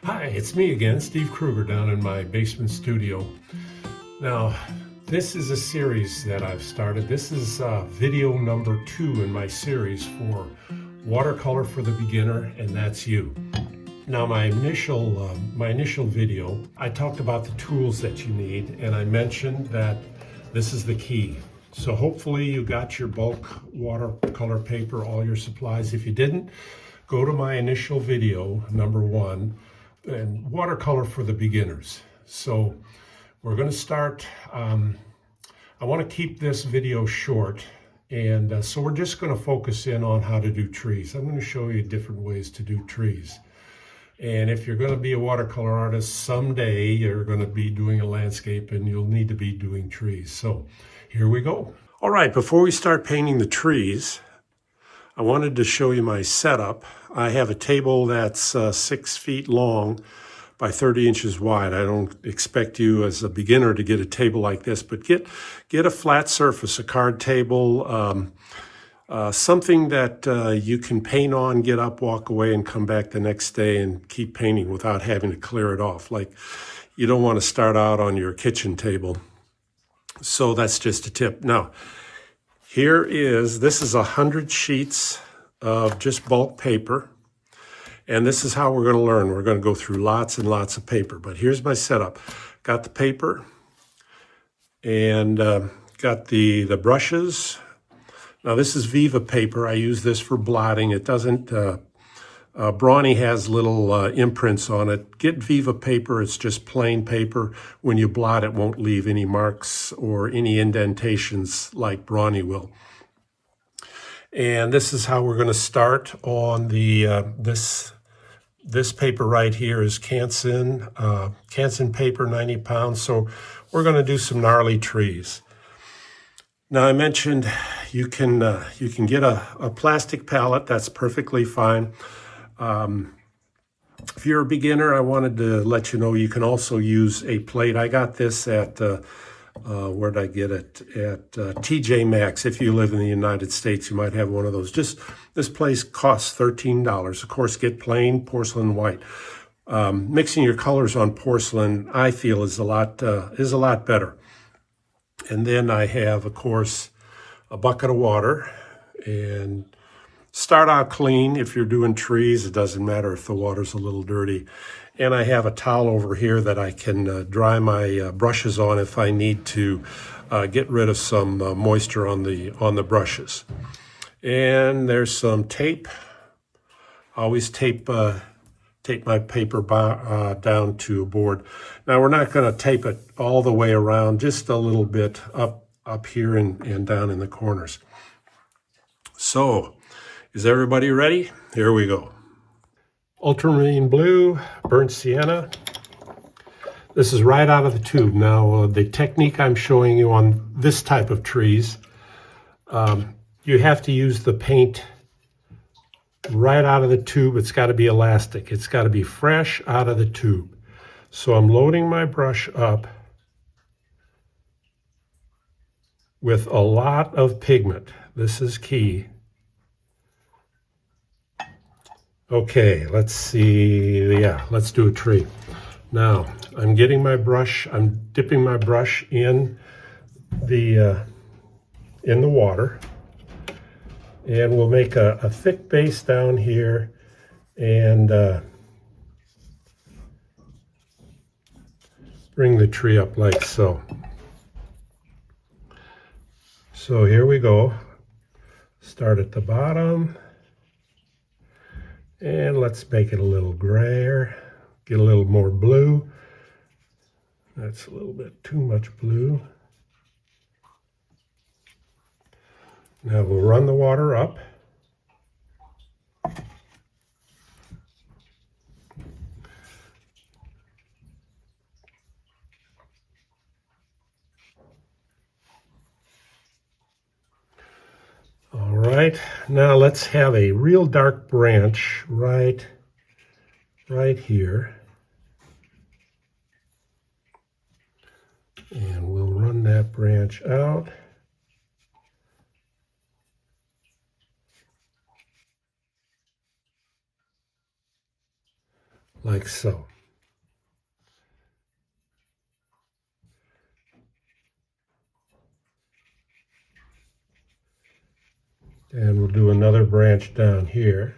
Hi, it's me again, Steve Kruger, down in my basement studio. Now, this is a series that I've started. This is video number 2 in my series for Watercolor for the Beginner, and that's you. Now, my initial video, I talked about the tools that you need, and I mentioned that this is the key. So hopefully you got your bulk watercolor paper, all your supplies. If you didn't, go to my initial video, number 1, and watercolor for the beginners. So we're going to start. I want to keep this video short, and so we're just going to focus in on how to do trees. I'm going to show you different ways to do trees. And if you're going to be a watercolor artist someday, you're going to be doing a landscape and you'll need to be doing trees. So here we go. All right, before we start painting the trees, I wanted to show you my setup. I have a table that's 6 feet long by 30 inches wide. I don't expect you as a beginner to get a table like this, but get a flat surface, a card table, something that you can paint on, get up, walk away, and come back the next day and keep painting without having to clear it off. Like, you don't want to start out on your kitchen table. So that's just a tip. Now, this is 100 sheets of just bulk paper. And this is how we're going to learn. We're going to go through lots and lots of paper. But here's my setup. Got the paper and got the brushes. Now this is Viva paper. I use this for blotting. It doesn't, Brawny has little imprints on it. Get Viva paper. It's just plain paper. When you blot, it won't leave any marks or any indentations like Brawny will. And this is how we're going to start on the this paper right here is Canson paper, 90 pounds. So we're going to do some gnarly trees. Now I mentioned you can get a plastic pallet. That's perfectly fine. If you're a beginner, I wanted to let you know you can also use a plate. I got this at where did I get it? At TJ Maxx. If you live in the United States, you might have one of those. Just this place costs $13. Of course, get plain porcelain white. Mixing your colors on porcelain, I feel, is a lot better. And then I have, of course, a bucket of water, and start out clean. If you're doing trees, it doesn't matter if the water's a little dirty. And I have a towel over here that I can dry my brushes on if I need to get rid of some moisture on the brushes. And there's some tape. I always tape my paper down to a board. Now we're not going to tape it all the way around, just a little bit up here and down in the corners. So, is everybody ready? Here we go. Ultramarine blue, burnt sienna. This is right out of the tube. Now, the technique I'm showing you on this type of trees, you have to use the paint right out of the tube. It's got to be elastic. It's got to be fresh out of the tube. So I'm loading my brush up with a lot of pigment. This is key. Okay, let's see. Yeah, let's do a tree. Now, I'm getting my brush, I'm dipping my brush in the water, and we'll make a thick base down here, and bring the tree up like so. So here we go. Start at the bottom, and let's make it a little grayer. Get a little more blue. That's a little bit too much blue. Now we'll run the water up. All right, now let's have a real dark branch right here. And we'll run that branch out. like so. And we'll do another branch down here.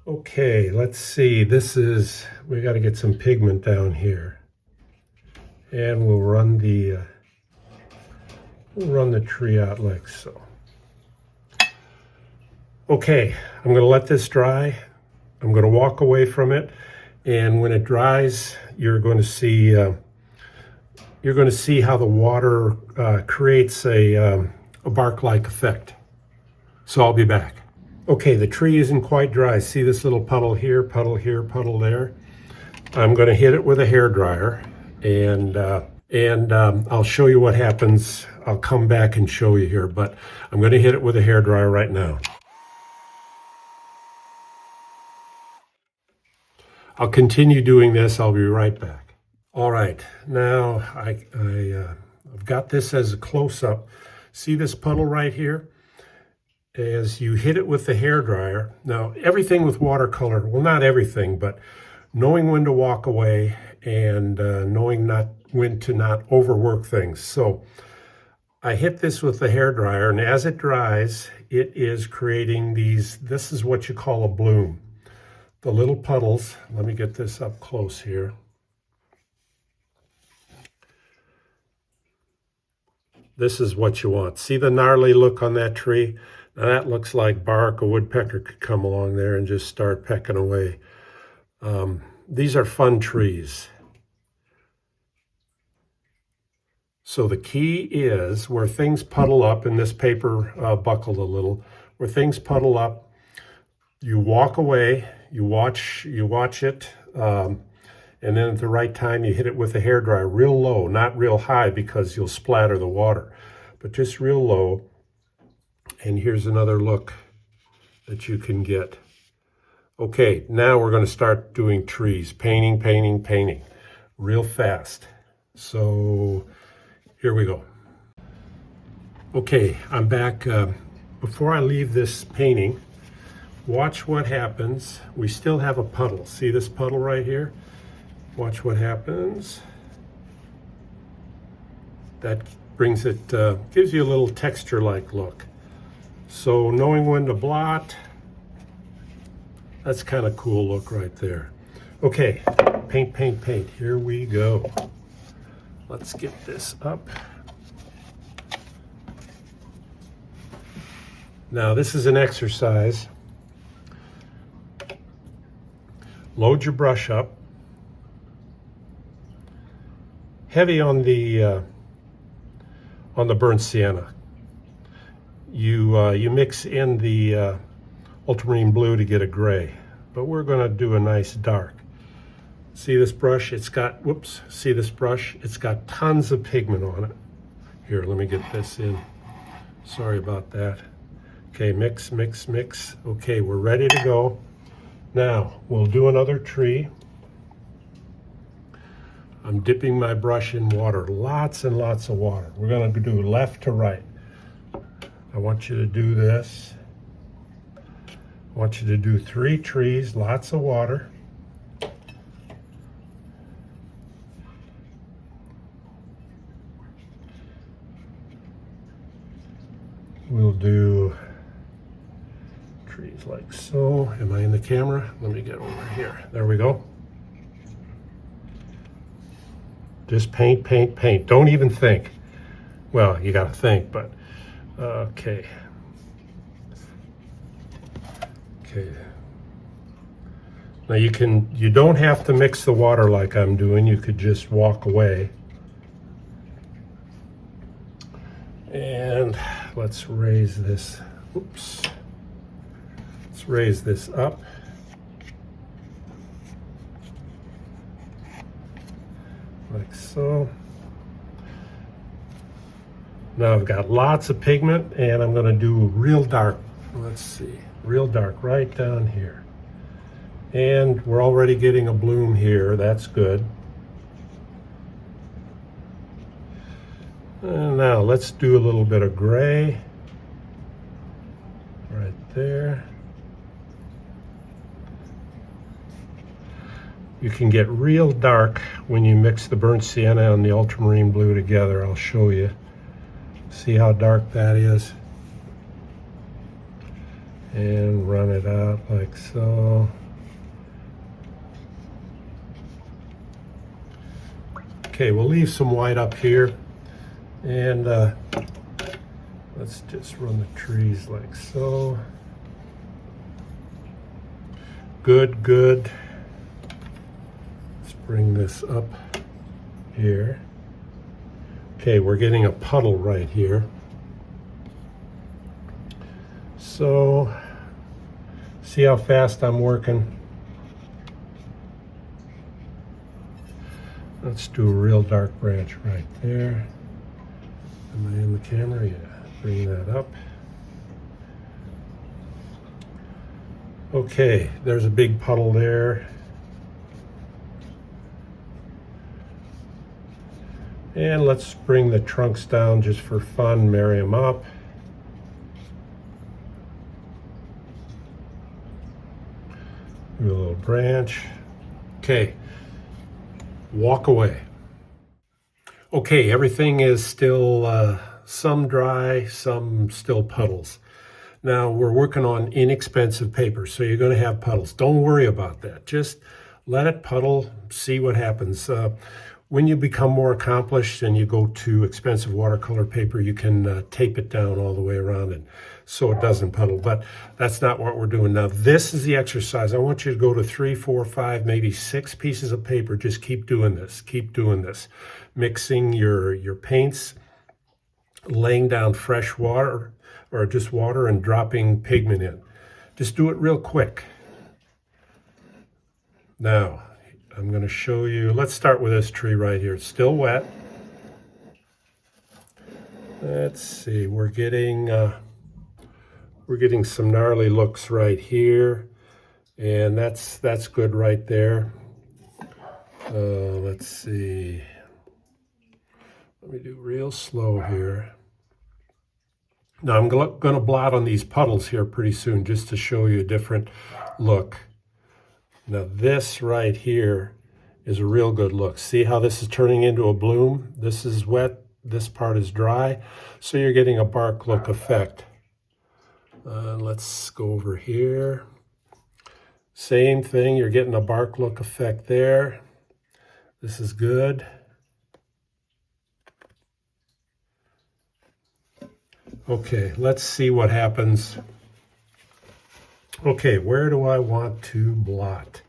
Okay, let's see. We got to get some pigment down here. And we'll run the tree out like so. Okay, I'm going to let this dry. I'm going to walk away from it, and when it dries, you're going to see how the water creates a bark-like effect. So I'll be back. Okay, the tree isn't quite dry. See this little puddle here, puddle here, puddle there? I'm going to hit it with a hairdryer, and I'll show you what happens. I'll come back and show you here, but I'm going to hit it with a hairdryer right now. I'll continue doing this. I'll be right back. All right, now I've got this as a close-up. See this puddle right here? As you hit it with the hairdryer, now everything with watercolor, well, not everything, but knowing when to walk away and knowing when to not overwork things. So I hit this with the hairdryer, and as it dries, it is creating this is what you call a bloom. The little puddles, let me get this up close here. This is what you want. See the gnarly look on that tree? Now that looks like bark. A woodpecker could come along there and just start pecking away. These are fun trees. So the key is where things puddle up, and this paper buckled a little, where things puddle up, you walk away, you watch it, and then at the right time you hit it with a hairdryer real low, not real high because you'll splatter the water, but just real low. And here's another look that you can get. Okay, now we're going to start doing trees, painting, real fast. So here we go. Okay, I'm back. Before I leave this painting, watch what happens. We still have a puddle. See this puddle right here? Watch what happens. That brings it, gives you a little texture-like look. So knowing when to blot, that's kind of cool look right there. Okay, paint. Here we go. Let's get this up. Now this is an exercise. Load your brush up. Heavy on the burnt sienna. You mix in the ultramarine blue to get a gray, but we're going to do a nice dark. See this brush? See this brush? It's got tons of pigment on it. Here, let me get this in. Sorry about that. Okay, mix. Okay, we're ready to go. Now, we'll do another tree. I'm dipping my brush in water, lots and lots of water. We're going to do left to right. I want you to do this. I want you to do 3 trees, lots of water. We'll do trees like so. Am I in the camera? Let me get over here. There we go. Just paint. Don't even think. Well, you got to think, but okay. Now you don't have to mix the water like I'm doing. You could just walk away. And let's raise this. Oops. Let's raise this up. Like so. Now I've got lots of pigment, and I'm going to do real dark. Let's see, real dark right down here. And we're already getting a bloom here. That's good. And now let's do a little bit of gray right there. You can get real dark when you mix the burnt sienna and the ultramarine blue together. I'll show you. See how dark that is? And run it out like so. Okay, we'll leave some white up here, and let's just run the trees like so. Good, good. Let's bring this up here. Okay, we're getting a puddle right here. So, see how fast I'm working? Let's do a real dark branch right there. Am I in the camera? Yeah, bring that up. Okay, there's a big puddle there. And let's bring the trunks down just for fun, marry them up. Do a little branch. Okay. Walk away. Okay, everything is still some dry, some still puddles. Now we're working on inexpensive paper, so you're going to have puddles. Don't worry about that. Just let it puddle, see what happens. When you become more accomplished and you go to expensive watercolor paper, you can tape it down all the way around it so it doesn't puddle, but that's not what we're doing. Now, this is the exercise. I want you to go to 3, 4, 5, maybe 6 pieces of paper. Just keep doing this. Keep doing this. Mixing your paints, laying down fresh water or just water and dropping pigment in. Just do it real quick. Now, I'm going to show you. Let's start with this tree right here. It's still wet. Let's see. We're getting some gnarly looks right here, and that's good right there. Let's see. Let me do real slow here. Now I'm going to blot on these puddles here pretty soon just to show you a different look. Now this right here is a real good look. See how this is turning into a bloom? This is wet, this part is dry, so you're getting a bark look effect. Let's go over here. Same thing, you're getting a bark look effect there. This is good. Okay, let's see what happens. Okay, where do I want to blot?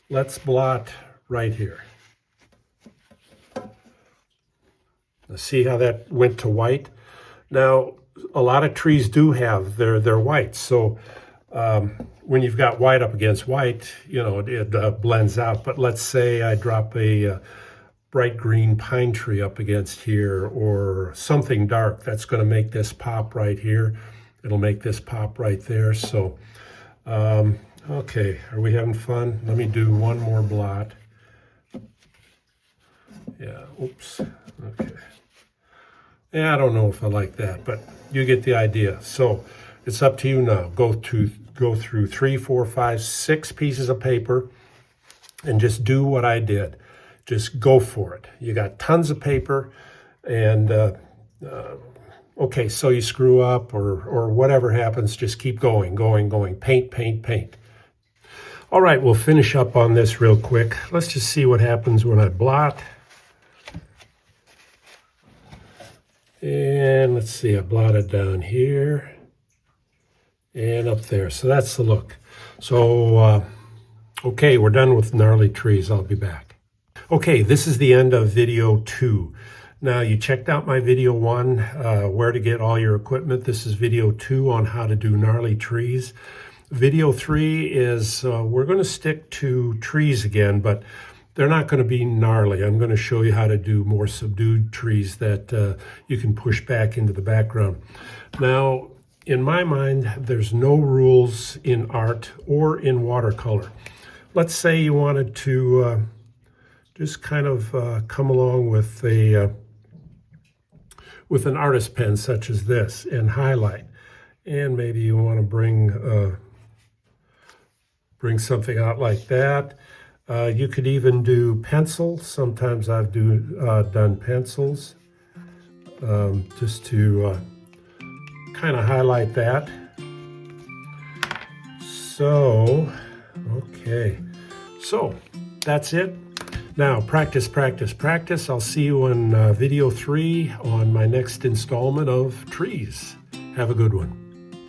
Let's blot right here. Now, see how that went to white? Now, a lot of trees do have their white, so when you've got white up against white, you know, it blends out. But let's say I drop a bright green pine tree up against here, or something dark that's going to make this pop right here. It'll make this pop right there. So, okay, are we having fun? Let me do one more blot. Yeah, oops, okay. Yeah, I don't know if I like that, but you get the idea. So it's up to you now. Go through 3, 4, 5, 6 pieces of paper and just do what I did. Just go for it. You got tons of paper, and okay, so you screw up or whatever happens, just keep going. Paint, paint, paint. All right, we'll finish up on this real quick. Let's just see what happens when I blot. And let's see, I blotted down here and up there. So that's the look. So, okay, we're done with gnarly trees. I'll be back. Okay, this is the end of video 2. Now, you checked out my video 1, where to get all your equipment. This is video 2 on how to do gnarly trees. Video 3 is, we're going to stick to trees again, but they're not going to be gnarly. I'm going to show you how to do more subdued trees that you can push back into the background. Now, in my mind, there's no rules in art or in watercolor. Let's say you wanted to just kind of come along with a with an artist pen such as this and highlight. And maybe you want to bring something out like that. You could even do pencils. Sometimes I've done pencils just to kind of highlight that. So, okay. So, that's it. Now, practice, practice, practice. I'll see you in video 3 on my next installment of Trees. Have a good one.